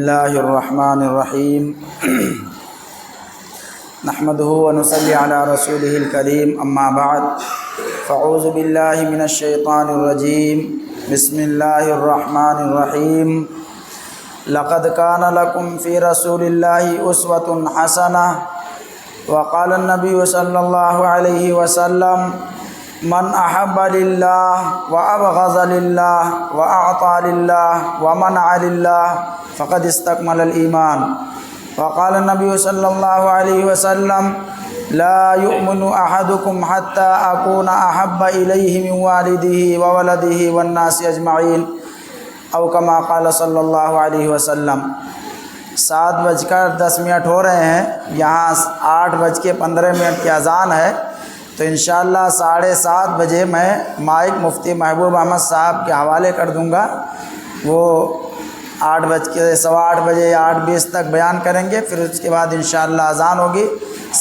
الله الرحمن الرحيم نحمده ونصلي على رسوله الكريم أما بعد فأعوذ بالله من الشيطان الرجيم بسم الله الرحمن الرحيم لقد كان لكم في رسول الله أسوة حسنة وقال النبي صلى الله عليه وسلم من أحب لله وأبغض لله وأعطى لله ومنع لله فقد استكمل الإيمان وقال النبي صلى الله عليه وسلم لا يؤمن أحدكم حتى أكون أحب إليه من والده وولده والناس أجمعين أو كما قال صلی اللہ علیہ وسلم۔ 7:10 ہو رہے ہیں، یہاں 8:15 کی اذان ہے، تو انشاءاللہ 7:30 بجے میں مائک مفتی محبوب احمد صاحب کے حوالے کر دوں گا، وہ 8:15 بجے یا 8:20 تک بیان کریں گے، پھر اس کے بعد انشاءاللہ اذان ہوگی،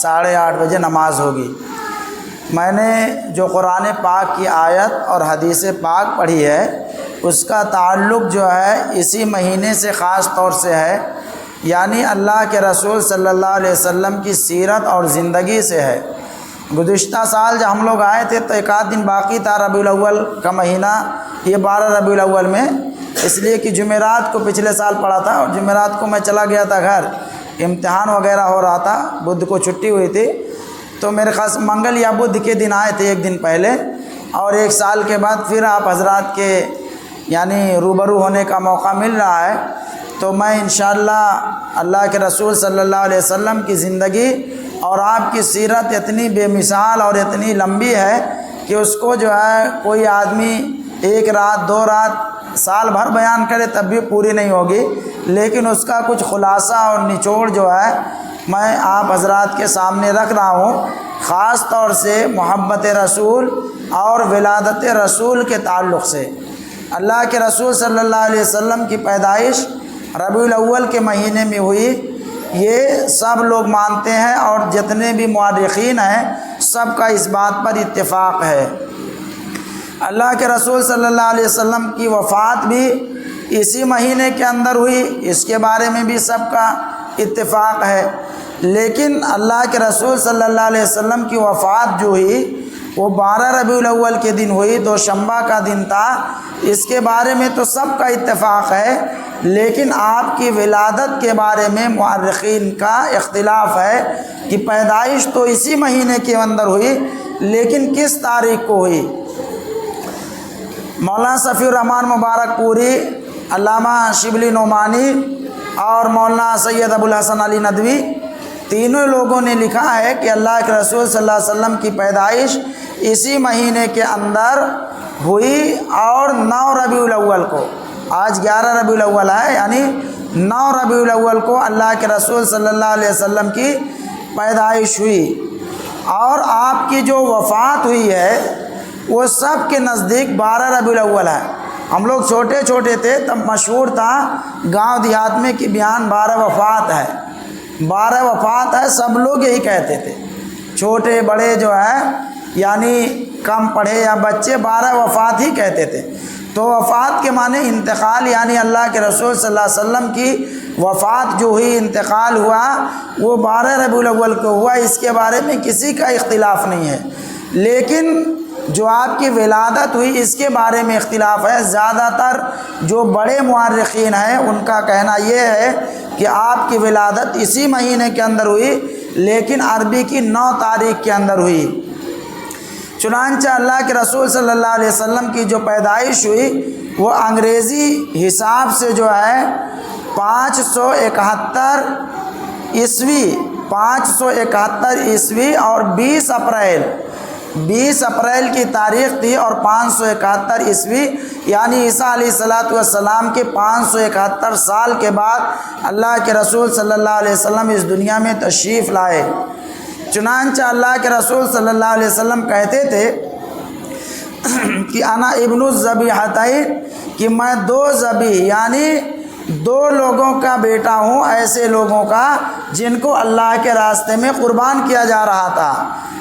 8:30 بجے نماز ہوگی۔ میں نے جو قرآن پاک کی آیت اور حدیث پاک پڑھی ہے، اس کا تعلق جو ہے اسی مہینے سے خاص طور سے ہے، یعنی اللہ کے رسول صلی اللہ علیہ وسلم کی سیرت اور زندگی سے ہے۔ گزشتہ سال جب ہم لوگ آئے تھے تو 1 دن باقی تھا ربیع الاول کا مہینہ، یہ 12 ربیع الاول میں، اس لیے کہ جمعرات کو پچھلے سال پڑھا تھا اور جمعرات کو میں چلا گیا تھا گھر، امتحان وغیرہ ہو رہا تھا، بدھ کو چھٹی ہوئی تھی، تو میرے خاص منگل یا بدھ کے دن آئے تھے 1 دن پہلے، اور 1 سال کے بعد پھر آپ حضرات کے یعنی روبرو ہونے کا موقع مل رہا ہے، تو میں انشاءاللہ اللہ کے رسول صلی اللہ علیہ وسلم کی زندگی اور آپ کی سیرت اتنی بے مثال اور اتنی لمبی ہے کہ اس کو جو ہے کوئی آدمی 1 رات 2 رات سال بھر بیان کرے تب بھی پوری نہیں ہوگی، لیکن اس کا کچھ خلاصہ اور نچوڑ جو ہے میں آپ حضرات کے سامنے رکھ رہا ہوں، خاص طور سے محبت رسول اور ولادت رسول کے تعلق سے۔ اللہ کے رسول صلی اللہ علیہ وسلم کی پیدائش ربیع الاول کے مہینے میں ہوئی، یہ سب لوگ مانتے ہیں، اور جتنے بھی مورخین ہیں سب کا اس بات پر اتفاق ہے۔ اللہ کے رسول صلی اللہ علیہ وسلم کی وفات بھی اسی مہینے کے اندر ہوئی، اس کے بارے میں بھی سب کا اتفاق ہے، لیکن اللہ کے رسول صلی اللہ علیہ وسلم کی وفات جو ہوئی وہ 12 ربیع الاول کے دن ہوئی، دوشنبہ کا دن تھا، اس کے بارے میں تو سب کا اتفاق ہے، لیکن آپ کی ولادت کے بارے میں مورخین کا اختلاف ہے کہ پیدائش تو اسی مہینے کے اندر ہوئی، لیکن کس تاریخ کو ہوئی۔ مولانا صفی الرحمن مبارک پوری، علامہ شبلی نعمانی اور مولانا سید ابوالحسن علی ندوی، تینوں لوگوں نے لکھا ہے کہ اللہ کے رسول صلی اللہ علیہ وسلم کی پیدائش اسی مہینے کے اندر ہوئی، اور 9 ربیع الاول کو، آج 11 ربیع الاول ہے، یعنی 9 ربیع الاول کو اللہ کے رسول صلی اللہ علیہ وسلم کی پیدائش ہوئی، اور آپ کی جو وفات ہوئی ہے وہ سب کے نزدیک 12 ربیع الاول ہے۔ ہم لوگ چھوٹے چھوٹے تھے تب مشہور تھا گاؤں دیہات میں کہ بیان 12 وفات ہے، 12 وفات ہے، سب لوگ یہی کہتے تھے، چھوٹے بڑے جو ہے یعنی کم پڑھے یا بچے 12 وفات ہی کہتے تھے۔ تو وفات کے معنی انتقال، یعنی اللہ کے رسول صلی اللہ علیہ وسلم کی وفات جو ہوئی، انتقال ہوا، وہ 12 ربیع الاول کو ہوا، اس کے بارے میں کسی کا اختلاف نہیں ہے، لیکن جو آپ کی ولادت ہوئی اس کے بارے میں اختلاف ہے۔ زیادہ تر جو بڑے مورخین ہیں ان کا کہنا یہ ہے کہ آپ کی ولادت اسی مہینے کے اندر ہوئی، لیکن عربی کی 9 تاریخ کے اندر ہوئی۔ چنانچہ اللہ کے رسول صلی اللہ علیہ وسلم کی جو پیدائش ہوئی وہ انگریزی حساب سے جو ہے 571 عیسوی اور 20 اپریل کی تاریخ تھی، اور 571 عیسوی یعنی عیسیٰ علیہ السلام کے 571 سال کے بعد اللہ کے رسول صلی اللہ علیہ وسلم اس دنیا میں تشریف لائے۔ چنانچہ اللہ کے رسول صلی اللہ علیہ وسلم کہتے تھے کہ انا ابن الذبیحتین، کہ میں 2 ذبیح یعنی دو لوگوں کا بیٹا ہوں، ایسے لوگوں کا جن کو اللہ کے راستے میں قربان کیا جا رہا تھا۔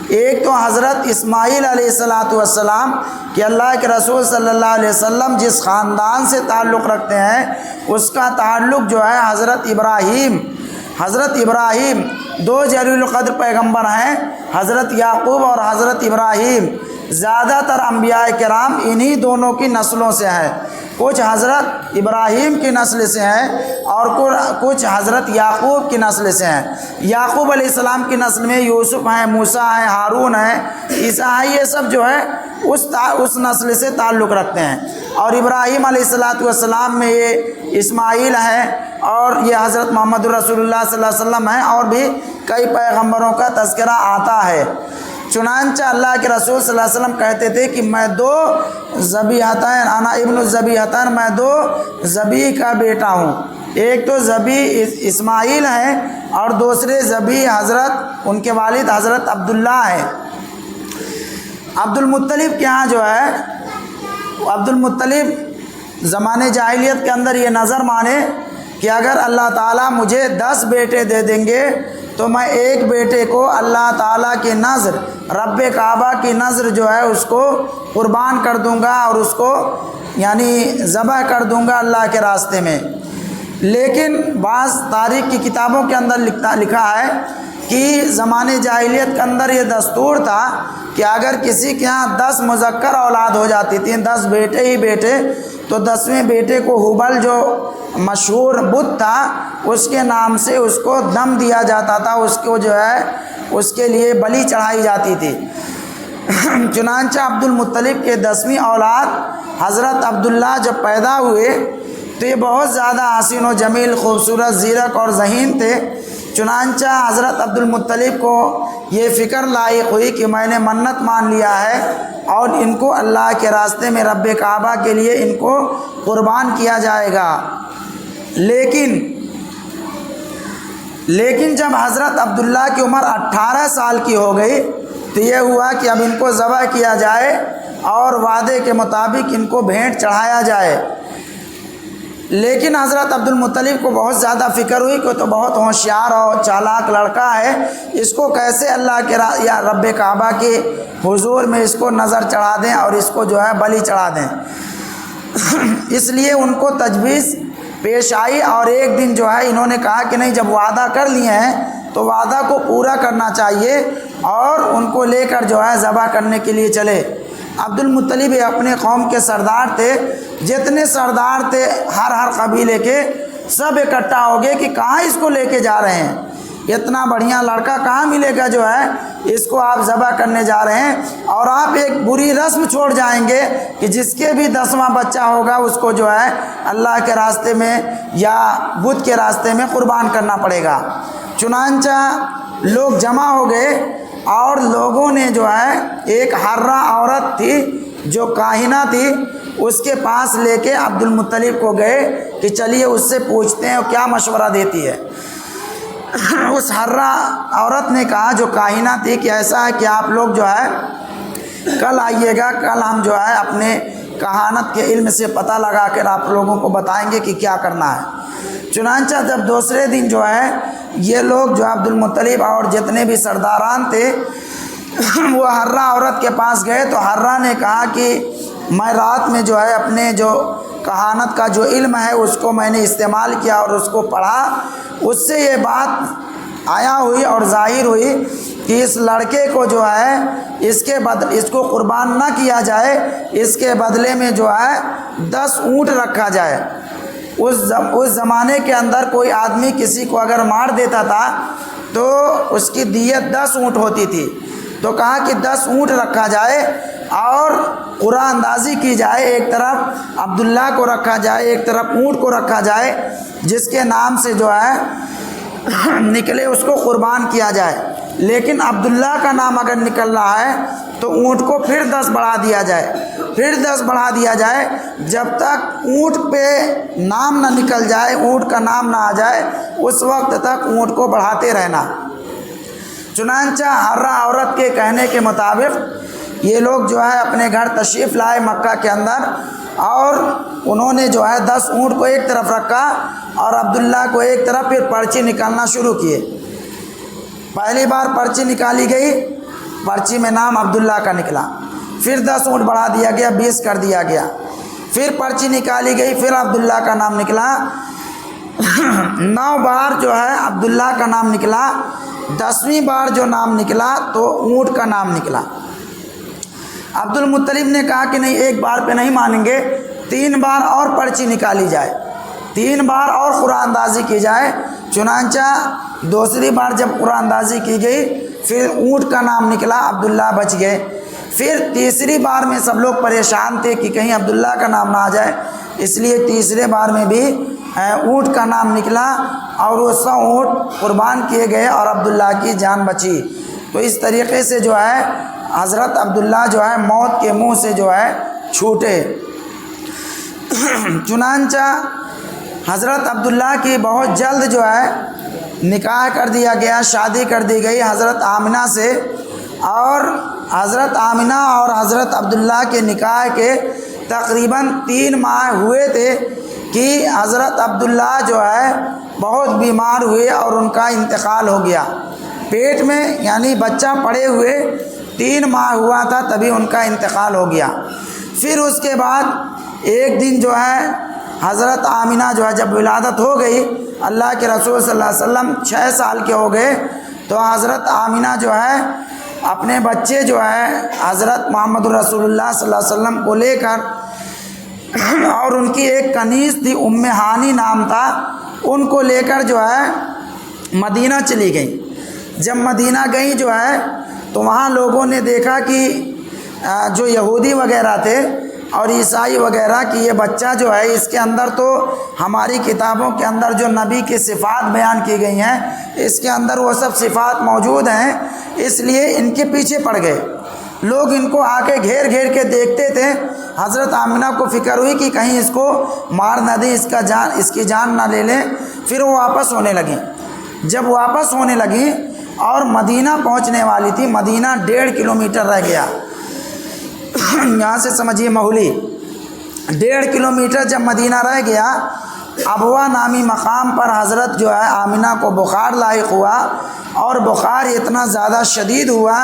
ایک تو حضرت اسماعیل علیہ السلام کہ اللہ کے رسول صلی اللہ علیہ وسلم جس خاندان سے تعلق رکھتے ہیں اس کا تعلق جو ہے حضرت ابراہیم دو جلیل القدر پیغمبر ہیں، حضرت یعقوب اور حضرت ابراہیم۔ زیادہ تر انبیاء کرام انہی دونوں کی نسلوں سے ہیں، کچھ حضرت ابراہیم کی نسل سے ہیں اور کچھ حضرت یعقوب کی نسل سے ہیں۔ یعقوب علیہ السلام کی نسل میں یوسف ہیں، موسیٰ ہیں، ہارون ہیں، عیسیٰ ہیں، یہ سب جو ہے اس نسل سے تعلق رکھتے ہیں۔ اور ابراہیم علیہ السلام میں یہ اسماعیل ہیں اور یہ حضرت محمد رسول اللہ صلی اللہ علیہ وسلم ہیں، اور بھی کئی پیغمبروں کا تذکرہ آتا ہے۔ چنانچہ اللہ کے رسول صلی اللہ علیہ وسلم کہتے تھے کہ میں دو ذبیحتین، انا ابن الذبیحتین، میں دو ذبیح کا بیٹا ہوں۔ ایک تو ذبیح اسماعیل ہیں اور دوسرے ذبیح حضرت ان کے والد حضرت عبداللہ ہیں۔ عبد المطلب کے ہاں جو ہے، عبد المطلب زمانے جاہلیت کے اندر یہ نظر مانے کہ اگر اللہ تعالیٰ مجھے 10 بیٹے دے دیں گے تو میں ایک بیٹے کو اللہ تعالیٰ کی نذر، رب کعبہ کی نذر جو ہے اس کو قربان کر دوں گا اور اس کو یعنی ذبح کر دوں گا اللہ کے راستے میں۔ لیکن بعض تاریخ کی کتابوں کے اندر لکھا ہے کہ زمانے جاہلیت کے اندر یہ دستور تھا کہ اگر کسی کے ہاں 10 مذکر اولاد ہو جاتی تھیں، 10 بیٹے ہی بیٹے، تو 10ویں بیٹے کو ہبل جو مشہور بت تھا اس کے نام سے اس کو دم دیا جاتا تھا، اس کو جو ہے اس کے لیے بلی چڑھائی جاتی تھی۔ چنانچہ عبد المطلب کے 10ویں اولاد حضرت عبداللہ جب پیدا ہوئے تو یہ بہت زیادہ حسین و جمیل، خوبصورت، زیرک اور ذہین تھے۔ چنانچہ حضرت عبد المطلب کو یہ فکر لاحق ہوئی کہ میں نے منت مان لیا ہے اور ان کو اللہ کے راستے میں رب کعبہ کے لیے ان کو قربان کیا جائے گا۔ لیکن جب حضرت عبداللہ کی عمر 18 سال کی ہو گئی تو یہ ہوا کہ اب ان کو ذبح کیا جائے اور وعدے کے مطابق ان کو بھینٹ چڑھایا جائے۔ لیکن حضرت عبد المطلب کو بہت زیادہ فکر ہوئی کہ تو بہت ہوشیار اور چالاک لڑکا ہے، اس کو کیسے اللہ کے یا رب کعبہ کے حضور میں اس کو نظر چڑھا دیں اور اس کو جو ہے بلی چڑھا دیں۔ اس لیے ان کو تجویز پیش آئی اور ایک دن جو ہے انہوں نے کہا کہ نہیں، جب وعدہ کر لیے ہیں تو وعدہ کو پورا کرنا چاہیے، اور ان کو لے کر جو ہے ذبح کرنے کے لیے چلے۔ عبد المطلب اپنے قوم کے سردار تھے، جتنے سردار تھے ہر قبیلے کے سب اکٹھا ہو گئے کہ کہاں اس کو لے کے جا رہے ہیں، اتنا بڑھیا لڑکا کہاں ملے گا جو ہے اس کو آپ ذبح کرنے جا رہے ہیں، اور آپ ایک بری رسم چھوڑ جائیں گے کہ جس کے بھی 10واں بچہ ہوگا اس کو جو ہے اللہ کے راستے میں یا بت کے راستے میں قربان کرنا پڑے گا۔ چنانچہ لوگ جمع ہو گئے اور لوگوں نے جو ہے ایک حرہ عورت تھی جو کاہنہ تھی، اس کے پاس لے کے عبد المطلب کو گئے کہ چلیے اس سے پوچھتے ہیں کیا مشورہ دیتی ہے۔ اس حرہ عورت نے کہا جو کاہنہ تھی کہ ایسا ہے کہ آپ لوگ جو ہے کل آئیے گا، کل ہم جو ہے اپنے کہانت کے علم سے پتہ لگا کر آپ لوگوں کو بتائیں گے کہ کیا کرنا ہے۔ چنانچہ جب دوسرے دن جو ہے یہ لوگ جو عبد المطلب اور جتنے بھی سرداران تھے وہ حرہ عورت کے پاس گئے تو حرہ نے کہا کہ میں رات میں جو ہے اپنے جو کہانت کا جو علم ہے اس کو میں نے استعمال کیا اور اس کو پڑھا، اس سے یہ بات آیا ہوئی اور ظاہر ہوئی کہ اس لڑکے کو جو ہے اس کو قربان نہ کیا جائے، اس کے بدلے میں جو ہے 10 اونٹ رکھا جائے۔ اس زمانے کے اندر کوئی آدمی کسی کو اگر مار دیتا تھا تو اس کی دیت 10 اونٹ ہوتی تھی، تو کہا کہ 10 اونٹ رکھا جائے اور قرآن اندازی کی جائے، ایک طرف عبداللہ کو رکھا جائے، ایک طرف اونٹ کو رکھا جائے، جس کے نام سے جو ہے نکلے اس کو قربان کیا جائے۔ لیکن عبداللہ کا نام اگر نکل رہا ہے تو اونٹ کو پھر 10 بڑھا دیا جائے، پھر 10 بڑھا دیا جائے، جب تک اونٹ پہ نام نہ نکل جائے، اونٹ کا نام نہ آ جائے، اس وقت تک اونٹ کو بڑھاتے رہنا۔ چنانچہ حرہ عورت کے کہنے کے مطابق یہ لوگ جو ہے اپنے گھر تشریف لائے مکہ کے اندر، اور انہوں نے جو ہے 10 اونٹ کو ایک طرف رکھا اور عبداللہ کو ایک طرف، پھر پرچی نکالنا شروع کیے۔ پہلی بار پرچی نکالی گئی، پرچی میں نام عبداللہ کا نکلا، پھر 10 اونٹ بڑھا دیا گیا، 20 کر دیا گیا، پھر پرچی نکالی گئی، پھر عبداللہ کا نام نکلا، 9 بار جو ہے عبداللہ کا نام نکلا، 10ویں بار جو نام نکلا تو اونٹ کا نام نکلا۔ عبد المطلب نے کہا کہ نہیں، ایک بار پہ نہیں مانیں گے، 3 بار اور پرچی نکالی جائے، 3 بار اور قرآن اندازی کی جائے۔ چنانچہ دوسری بار جب قرآن اندازی کی گئی، پھر اونٹ کا نام نکلا، عبداللہ بچ گئے۔ پھر تیسری بار میں سب لوگ پریشان تھے کہ کہیں عبداللہ کا نام نہ آ جائے، اس لیے تیسرے بار میں بھی اونٹ کا نام نکلا اور وہ 100 اونٹ قربان کیے گئے اور عبداللہ کی جان بچی۔ تو اس طریقے سے جو ہے حضرت عبداللہ جو ہے موت کے منہ سے جو ہے چھوٹے۔ چنانچہ حضرت عبداللہ کی بہت جلد جو ہے نکاح کر دیا گیا، شادی کر دی گئی حضرت آمنہ سے، اور حضرت آمنہ اور حضرت عبداللہ کے نکاح کے تقریباً 3 ماہ ہوئے تھے کہ حضرت عبداللہ جو ہے بہت بیمار ہوئے اور ان کا انتقال ہو گیا پیٹ میں، یعنی بچہ پڑے ہوئے 3 ماہ ہوا تھا تبھی ان کا انتقال ہو گیا۔ پھر اس کے بعد ایک دن جو ہے حضرت آمنہ جو ہے جب ولادت ہو گئی، اللہ کے رسول صلی اللہ علیہ وسلم 6 سال کے ہو گئے، تو حضرت آمنہ جو ہے اپنے بچے جو ہے حضرت محمد رسول اللہ صلی اللہ علیہ وسلم کو لے کر، اور ان کی ایک کنیز تھی ام ہانی نام تھا، ان کو لے کر جو ہے مدینہ چلی گئیں۔ جب مدینہ گئی جو ہے تو وہاں لوگوں نے دیکھا کہ جو یہودی وغیرہ تھے اور عیسائی وغیرہ کہ یہ بچہ جو ہے اس کے اندر تو ہماری کتابوں کے اندر جو نبی کی صفات بیان کی گئی ہیں اس کے اندر وہ سب صفات موجود ہیں، اس لیے ان کے پیچھے پڑ گئے۔ لوگ ان کو آ کے گھیر گھیر کے دیکھتے تھے۔ حضرت آمنہ کو فکر ہوئی کہ کہیں اس کو مار نہ دیں، اس کی جان نہ لے لیں۔ پھر وہ واپس ہونے لگیں۔ جب واپس ہونے لگیں اور مدینہ پہنچنے والی تھی، مدینہ 1.5 کلومیٹر رہ گیا، یہاں سے سمجھیے مہولی 1.5 کلومیٹر جب مدینہ رہ گیا، ابوا نامی مقام پر حضرت جو ہے آمنہ کو بخار لاحق ہوا، اور بخار اتنا زیادہ شدید ہوا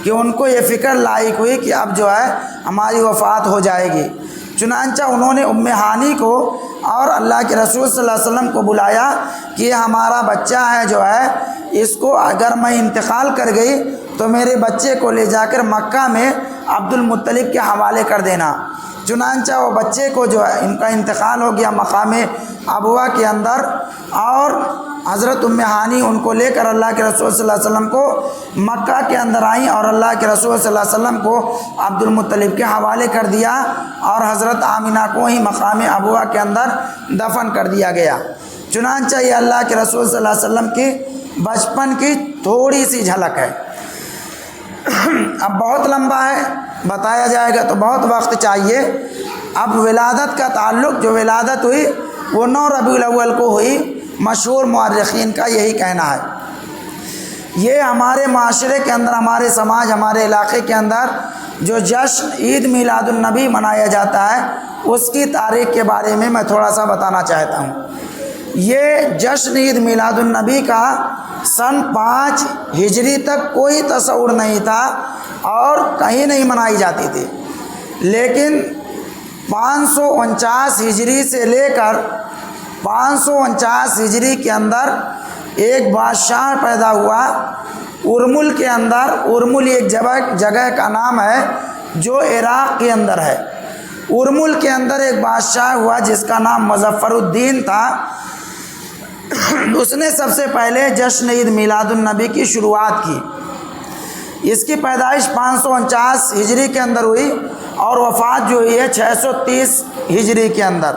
کہ ان کو یہ فکر لاحق ہوئی کہ اب جو ہے ہماری وفات ہو جائے گی۔ چنانچہ انہوں نے ام ہانی کو اور اللہ کے رسول صلی اللہ علیہ وسلم کو بلایا کہ یہ ہمارا بچہ ہے جو ہے، اس کو اگر میں انتقال کر گئی تو میرے بچے کو لے جا کر مکہ میں عبد المطلب کے حوالے کر دینا۔ چنانچہ وہ بچے کو جو ہے ان کا انتقال ہو گیا مقام ابوا کے اندر، اور حضرت ام ہانی ان کو لے کر اللہ کے رسول صلی اللہ علیہ وسلم کو مکہ کے اندر آئیں اور اللہ کے رسول صلی اللہ علیہ وسلم کو عبد المطلب کے حوالے کر دیا، اور حضرت آمنہ کو ہی مقام ابوا کے اندر دفن کر دیا گیا۔ چنانچہ یہ اللہ کے رسول صلی اللہ علیہ وسلم کی بچپن کی تھوڑی سی جھلک ہے۔ اب بہت لمبا ہے، بتایا جائے گا تو بہت وقت چاہیے۔ اب ولادت کا تعلق، جو ولادت ہوئی وہ 9 ربیع الاول کو ہوئی، مشہور مورخین کا یہی کہنا ہے۔ یہ ہمارے معاشرے کے اندر، ہمارے سماج، ہمارے علاقے کے اندر جو جشن عید میلاد النبی منایا جاتا ہے، اس کی تاریخ کے بارے میں میں تھوڑا سا بتانا چاہتا ہوں۔ یہ جشن عید میلاد النبی کا سن 5 ہجری تک کوئی تصور نہیں تھا اور کہیں نہیں منائی جاتی تھی، لیکن 549 ہجری سے لے کر 549 ہجری کے اندر ایک بادشاہ پیدا ہوا ارمل کے اندر۔ ارمل ایک جگہ کا نام ہے جو عراق کے اندر ہے۔ ارمل کے اندر ایک بادشاہ ہوا جس کا نام مظفر الدین تھا۔ اس نے سب سے پہلے جشن عید میلاد النبی کی شروعات کی۔ اس کی پیدائش 549 ہجری کے اندر ہوئی اور وفات جو ہوئی ہے 630 ہجری کے اندر،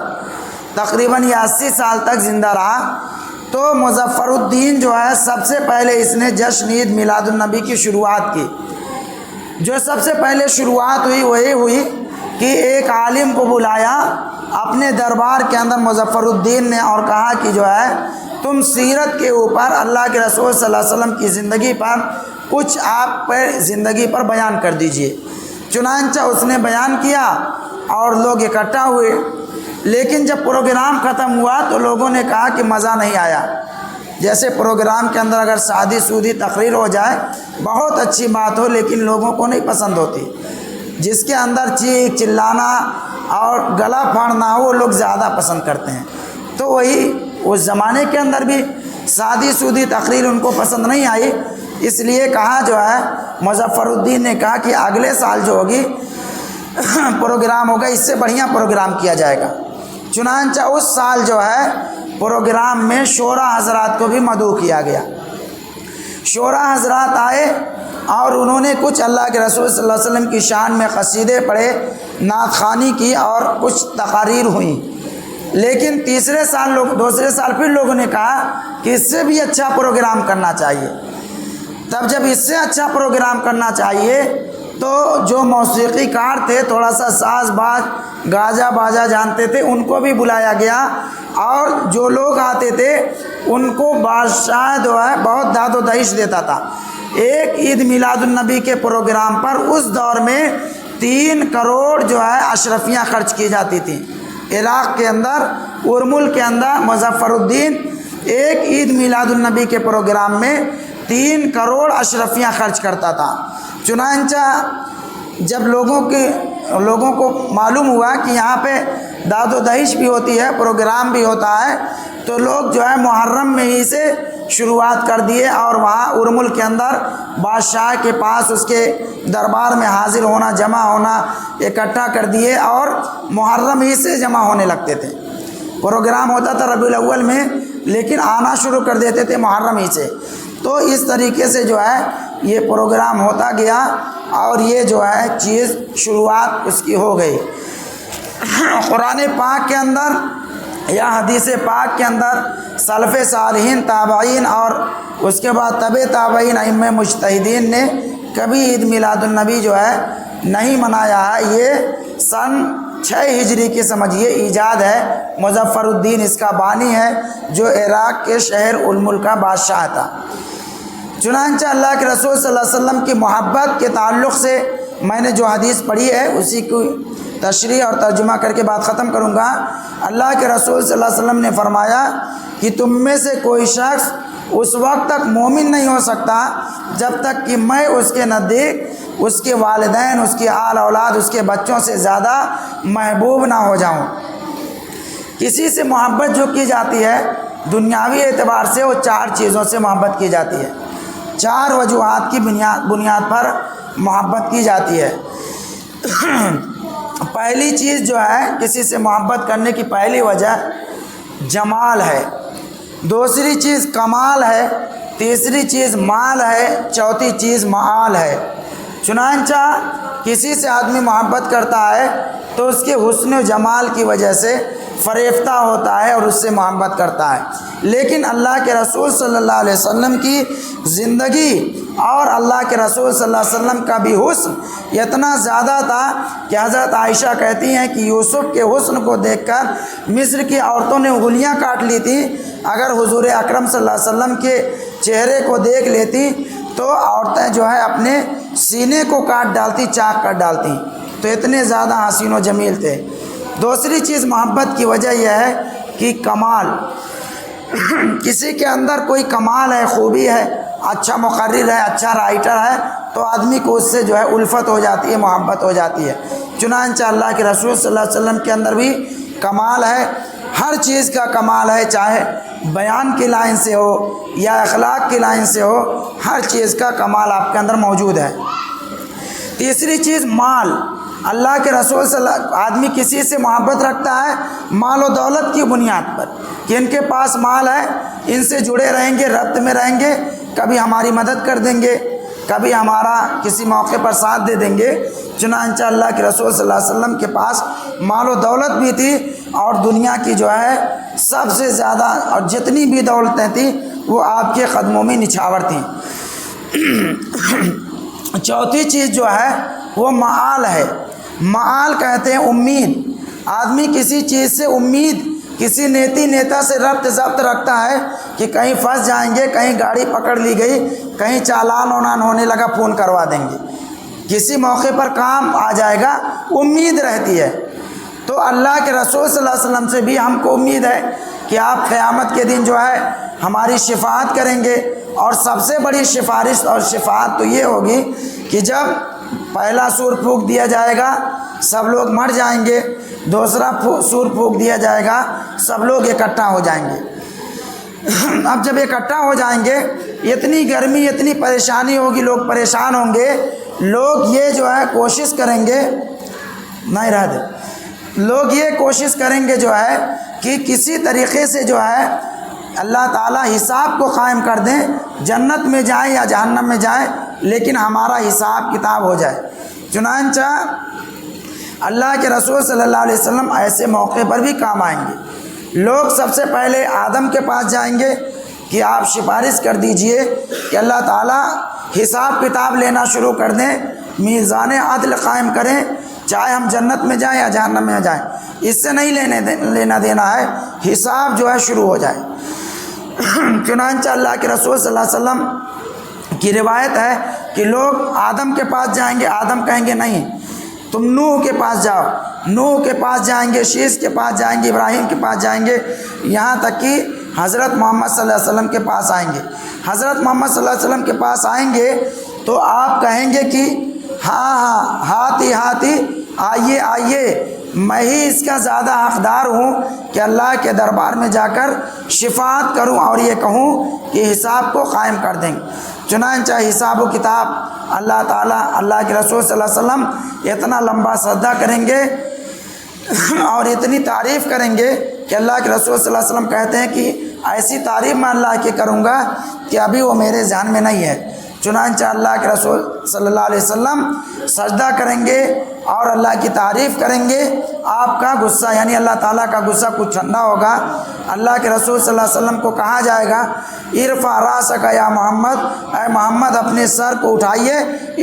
تقریباً یہ 80 سال تک زندہ رہا۔ تو مظفر الدین جو ہے سب سے پہلے اس نے جشن عید میلاد النبی کی شروعات کی۔ جو سب سے پہلے شروعات ہوئی وہ یہ ہوئی کہ ایک عالم کو بلایا اپنے دربار کے اندر مظفر الدین نے، اور کہا کہ جو ہے تم سیرت کے اوپر اللہ کے رسول صلی اللہ علیہ وسلم کی زندگی پر کچھ آپ پر زندگی پر بیان کر دیجئے۔ چنانچہ اس نے بیان کیا اور لوگ اکٹھا ہوئے۔ لیکن جب پروگرام ختم ہوا تو لوگوں نے کہا کہ مزہ نہیں آیا۔ جیسے پروگرام کے اندر اگر سادی سودی تقریر ہو جائے بہت اچھی بات ہو، لیکن لوگوں کو نہیں پسند ہوتی۔ جس کے اندر چیخ چلانا اور گلا پھاڑنا ہو وہ لوگ زیادہ پسند کرتے ہیں۔ تو وہی اس زمانے کے اندر بھی سادی سودی تقریر ان کو پسند نہیں آئی، اس لیے کہا جو ہے مظفر الدین نے کہا کہ اگلے سال جو ہوگی پروگرام ہوگا اس سے بڑھیا پروگرام کیا جائے گا۔ چنانچہ اس سال جو ہے پروگرام میں شعراء حضرات کو بھی مدعو کیا گیا۔ شعراء حضرات آئے اور انہوں نے کچھ اللہ کے رسول صلی اللہ علیہ وسلم کی شان میں قصیدے پڑھے، نعت خوانی کی اور کچھ تقاریر ہوئیں۔ لیکن دوسرے سال پھر لوگوں نے کہا کہ اس سے بھی اچھا پروگرام کرنا چاہیے۔ تب جب اس سے اچھا پروگرام کرنا چاہیے تو جو موسیقی کار تھے، تھوڑا سا ساز باز گاجا باجا جانتے تھے، ان کو بھی بلایا گیا، اور جو لوگ آتے تھے ان کو بادشاہ جو ہے بہت داد و دہش دیتا تھا۔ ایک عید میلاد النبی کے پروگرام پر اس دور میں 3 کروڑ جو ہے اشرفیاں خرچ کی جاتی تھیں۔ عراق کے اندر ارمل کے اندر مظفر الدین ایک عید میلاد النبی کے پروگرام میں 3 کروڑ اشرفیاں خرچ کرتا تھا۔ چنانچہ جب لوگوں کو معلوم ہوا کہ یہاں پہ داد و دہش بھی ہوتی ہے، پروگرام بھی ہوتا ہے، تو لوگ جو ہے محرم میں ہی سے شروعات کر دیے اور وہاں ارمل کے اندر بادشاہ کے پاس اس کے دربار میں حاضر ہونا، جمع ہونا اکٹھا کر دیے، اور محرم ہی سے جمع ہونے لگتے تھے۔ پروگرام ہوتا تھا ربیع الاول میں، لیکن آنا شروع کر دیتے تھے محرم ہی سے۔ تو اس طریقے سے جو ہے یہ پروگرام ہوتا گیا اور یہ جو ہے چیز شروعات اس کی ہو گئی۔ قرآن پاک کے اندر یا حدیث پاک کے اندر سلف صالحین، تابعین اور اس کے بعد تبع تابعین ائمہ مجتہدین نے کبھی عید میلاد النبی جو ہے نہیں منایا ہے۔ یہ سن 6 ہجری کی سمجھیے ایجاد ہے۔ مظفر الدین اس کا بانی ہے، جو عراق کے شہر ارمل کا بادشاہ تھا۔ چنانچہ اللہ کے رسول صلی اللہ علیہ وسلم کی محبت کے تعلق سے میں نے جو حدیث پڑھی ہے اسی کو تشریح اور ترجمہ کر کے بات ختم کروں گا۔ اللہ کے رسول صلی اللہ علیہ وسلم نے فرمایا کہ تم میں سے کوئی شخص اس وقت تک مومن نہیں ہو سکتا جب تک کہ میں اس کے نزدیک اس کے والدین، اس کی آل اولاد، اس کے بچوں سے زیادہ محبوب نہ ہو جاؤں۔ کسی سے محبت جو کی جاتی ہے دنیاوی اعتبار سے، وہ 4 چیزوں سے محبت کی جاتی ہے، 4 وجوہات کی بنیاد پر محبت کی جاتی ہے۔ پہلی چیز جو ہے کسی سے محبت کرنے کی پہلی وجہ جمال ہے، دوسری چیز کمال ہے، تیسری چیز مال ہے، چوتھی چیز معال ہے۔ چنانچہ کسی سے آدمی محبت کرتا ہے تو اس کے حسن و جمال کی وجہ سے فریفتہ ہوتا ہے اور اس سے محبت کرتا ہے۔ لیکن اللہ کے رسول صلی اللہ علیہ وسلم کی زندگی اور اللہ کے رسول صلی اللہ علیہ وسلم کا بھی حسن اتنا زیادہ تھا کہ حضرت عائشہ کہتی ہیں کہ یوسف کے حسن کو دیکھ کر مصر کی عورتوں نے انگلیاں کاٹ لی تھیں۔ اگر حضور اکرم صلی اللہ علیہ وسلم کے چہرے کو دیکھ لیتی تو عورتیں جو ہے اپنے سینے کو کاٹ ڈالتی، چاک کر ڈالتی، تو اتنے زیادہ حسین و جمیل تھے۔ دوسری چیز محبت کی وجہ یہ ہے کہ کمال، کسی کے اندر کوئی کمال ہے، خوبی ہے، اچھا مقرر ہے، اچھا رائٹر ہے، تو آدمی کو اس سے جو ہے الفت ہو جاتی ہے، محبت ہو جاتی ہے۔ چنانچہ اللہ کے رسول صلی اللہ علیہ وسلم کے اندر بھی کمال ہے، ہر چیز کا کمال ہے، چاہے بیان کی لائن سے ہو یا اخلاق کی لائن سے ہو، ہر چیز کا کمال آپ کے اندر موجود ہے۔ تیسری چیز مال، اللہ کے رسول صلی اللہ، آدمی کسی سے محبت رکھتا ہے مال و دولت کی بنیاد پر کہ ان کے پاس مال ہے، ان سے جڑے رہیں گے، ربط میں رہیں گے، کبھی ہماری مدد کر دیں گے، کبھی ہمارا کسی موقع پر ساتھ دے دیں گے۔ چنانچہ اللہ کے رسول صلی اللہ علیہ وسلم کے پاس مال و دولت بھی تھی، اور دنیا کی جو ہے سب سے زیادہ اور جتنی بھی دولتیں تھیں وہ آپ کے قدموں میں نچھاور تھیں۔ چوتھی چیز جو ہے وہ معال ہے۔ معال کہتے ہیں امید، آدمی کسی چیز سے امید، کسی نیتا سے ربط ضبط رکھتا ہے کہ کہیں پھنس جائیں گے، کہیں گاڑی پکڑ لی گئی، کہیں چالان ونان ہونے لگا فون کروا دیں گے، کسی موقع پر کام آ جائے گا، امید رہتی ہے۔ تو اللہ کے رسول صلی اللہ علیہ وسلم سے بھی ہم کو امید ہے کہ آپ قیامت کے دن جو ہے ہماری شفاعت کریں گے۔ اور سب سے بڑی سفارش اور شفاعت تو یہ ہوگی کہ جب پہلا سور پھونک دیا جائے گا سب لوگ مر جائیں گے، دوسرا سور پھونک دیا جائے گا سب لوگ اکٹھا ہو جائیں گے۔ اب جب اکٹھا ہو جائیں گے اتنی گرمی اتنی پریشانی ہوگی، لوگ پریشان ہوں گے، لوگ یہ جو ہے کوشش کریں گے، نہیں رہ دے، لوگ یہ کوشش کریں گے جو ہے کہ کسی طریقے سے جو ہے اللہ تعالیٰ حساب کو قائم کر دیں، جنت میں جائیں یا جہنم میں جائیں لیکن ہمارا حساب کتاب ہو جائے۔ چنانچہ اللہ کے رسول صلی اللہ علیہ وسلم ایسے موقع پر بھی کام آئیں گے۔ لوگ سب سے پہلے آدم کے پاس جائیں گے کہ آپ سفارش کر دیجئے کہ اللہ تعالیٰ حساب کتاب لینا شروع کر دیں، میزان عدل قائم کریں، چاہے ہم جنت میں جائیں یا جہنم میں جائیں، اس سے نہیں لینا دینا ہے، حساب جو ہے شروع ہو جائے۔ چنانچہ اللہ کے رسول صلی اللہ علیہ وسلم کی روایت ہے کہ لوگ آدم کے پاس جائیں گے، آدم کہیں گے نہیں تم نوح کے پاس جاؤ، نوح کے پاس جائیں گے، شیش کے پاس جائیں گے، ابراہیم کے پاس جائیں گے، یہاں تک کہ حضرت محمد صلی اللہ علیہ وسلم کے پاس آئیں گے۔ حضرت محمد صلی اللہ علیہ وسلم کے پاس آئیں گے تو آپ کہیں گے کہ ہاں ہاتھی ہاتھی آئیے آئیے، میں ہی اس کا زیادہ حقدار ہوں کہ اللہ کے دربار میں جا کر شفاعت کروں اور یہ کہوں کہ حساب کو قائم کر دیں گے۔ چنانچہ حساب و کتاب اللہ تعالیٰ اللہ کے رسول صلی اللہ علیہ وسلم اتنا لمبا سجدہ کریں گے اور اتنی تعریف کریں گے کہ اللہ کے رسول صلی اللہ علیہ وسلم کہتے ہیں کہ ایسی تعریف میں اللہ کی کروں گا کہ ابھی وہ میرے ذہن میں نہیں ہے۔ چنانچہ اللہ کے رسول صلی اللہ علیہ وسلم سجدہ کریں گے اور اللہ کی تعریف کریں گے۔ آپ کا غصہ یعنی اللہ تعالیٰ کا غصہ کچھ ٹھنڈا ہوگا۔ اللہ کے رسول صلی اللہ علیہ وسلم کو کہا جائے گا ارفع راسک یا محمد، اے محمد اپنے سر کو اٹھائیے،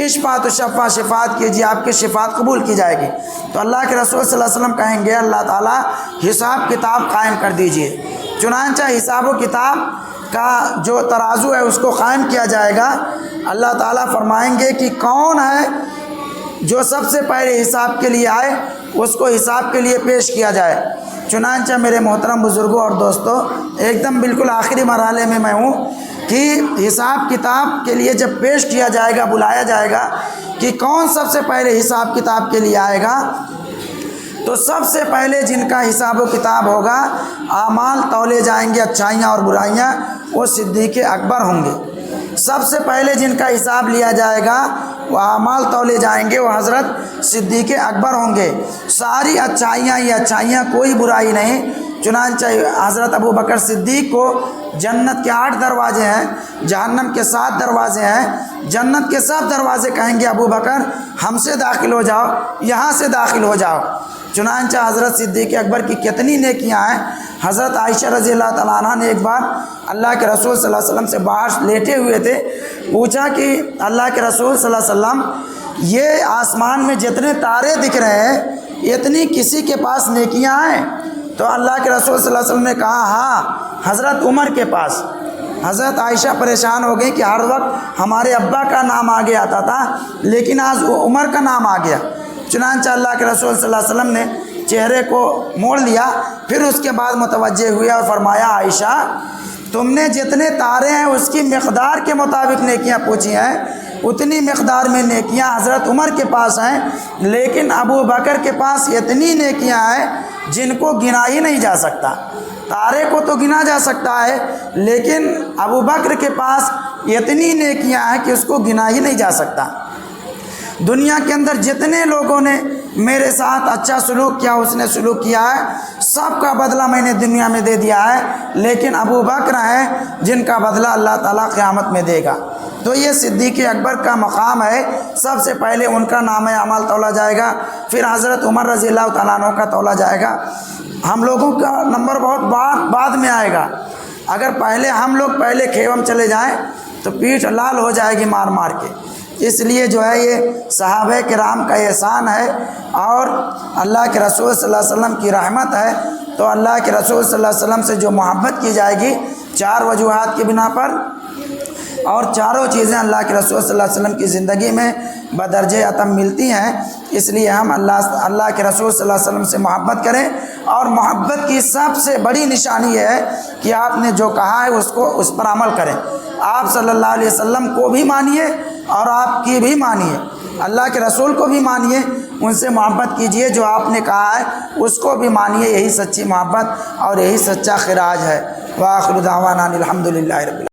اشفع تشفع، شفاعت کیجیے، آپ کی شفاعت قبول کی جائے گی۔ تو اللہ کے رسول صلی اللہ علیہ وسلم کہیں گے اللہ تعالیٰ حساب کتاب قائم کر دیجیے۔ چنانچہ حساب و کتاب کا جو ترازو ہے اس کو قائم کیا جائے گا۔ اللہ تعالیٰ فرمائیں گے کہ کون ہے جو سب سے پہلے حساب کے لیے آئے، اس کو حساب کے لیے پیش کیا جائے۔ چنانچہ میرے محترم بزرگوں اور دوستوں، ایک دم بالکل آخری مرحلے میں میں ہوں کہ حساب کتاب کے لیے جب پیش کیا جائے گا، بلایا جائے گا کہ کون سب سے پہلے حساب کتاب کے لیے آئے گا، تو سب سے پہلے جن کا حساب و کتاب ہوگا، اعمال تولے جائیں گے، اچھائیاں اور برائیاں، وہ صدیق اکبر ہوں گے۔ سب سے پہلے جن کا حساب لیا جائے گا، وہ اعمال تولے جائیں گے، وہ حضرت صدیق اکبر ہوں گے۔ ساری اچھائیاں ہی اچھائیاں، کوئی برائی نہیں۔ چنانچہ حضرت ابو بکر صدیق کو جنت کے 8 دروازے ہیں، جہنم کے 7 دروازے ہیں۔ جنت کے سب دروازے کہیں گے ابو بکر ہم سے داخل ہو جاؤ، یہاں سے داخل ہو جاؤ۔ چنانچہ حضرت صدیق اکبر کی کتنی نیکیاں ہیں۔ حضرت عائشہ رضی اللہ تعالیٰ عنہ نے ایک بار اللہ کے رسول صلی اللہ علیہ وسلم سے باہر لیٹے ہوئے تھے، پوچھا کہ اللہ کے رسول صلی اللہ علیہ وسلم یہ آسمان میں جتنے تارے دکھ رہے ہیں اتنی کسی کے پاس نیکیاں ہیں؟ تو اللہ کے رسول صلی اللہ علیہ وسلم نے کہا ہاں حضرت عمر کے پاس۔ حضرت عائشہ پریشان ہو گئی کہ ہر وقت ہمارے ابا کا نام آگے آتا تھا لیکن آج عمر کا نام آ گیا۔ چنانچہ اللہ کے رسول صلی اللہ علیہ وسلم نے چہرے کو موڑ لیا، پھر اس کے بعد متوجہ ہوئے اور فرمایا عائشہ تم نے جتنے تارے ہیں اس کی مقدار کے مطابق نیکیاں پوچھی ہیں، اتنی مقدار میں نیکیاں حضرت عمر کے پاس ہیں، لیکن ابو بکر کے پاس اتنی نیکیاں ہیں جن کو گنا ہی نہیں جا سکتا۔ تارے کو تو گنا جا سکتا ہے لیکن ابو بکر کے پاس اتنی نیکیاں ہیں کہ اس کو گنا ہی نہیں جا سکتا۔ دنیا کے اندر جتنے لوگوں نے میرے ساتھ اچھا سلوک کیا، اس نے سلوک کیا ہے، سب کا بدلہ میں نے دنیا میں دے دیا ہے، لیکن ابو بکر ہیں جن کا بدلہ اللہ تعالیٰ قیامت میں دے گا۔ تو یہ صدیق اکبر کا مقام ہے، سب سے پہلے ان کا نام اعمال تولا جائے گا، پھر حضرت عمر رضی اللہ تعالیٰ عنہ کا تولا جائے گا۔ ہم لوگوں کا نمبر بہت بعد میں آئے گا۔ اگر پہلے ہم لوگ پہلے کھیوم چلے جائیں تو پیٹھ لال ہو جائے گی مار مار کے۔ اس لیے جو ہے یہ صحابہ کرام کا احسان ہے اور اللہ کے رسول صلی اللہ علیہ وسلم کی رحمت ہے۔ تو اللہ کے رسول صلی اللہ علیہ وسلم سے جو محبت کی جائے گی 4 وجوہات کی بنا پر، اور چاروں چیزیں اللہ کے رسول صلی اللہ علیہ وسلم کی زندگی میں بدرجہ اتم ملتی ہیں، اس لیے ہم اللہ کے رسول صلی اللہ علیہ وسلم سے محبت کریں، اور محبت کی سب سے بڑی نشانی یہ ہے کہ آپ نے جو کہا ہے اس پر عمل کریں۔ آپ صلی اللہ علیہ وسلم کو بھی مانیے اور آپ کی بھی مانیے، اللہ کے رسول کو بھی مانیے، ان سے محبت کیجئے، جو آپ نے کہا ہے اس کو بھی مانیے، یہی سچی محبت اور یہی سچا خراج ہے۔ وآخر دعوانا الحمد للہ رب العالمین۔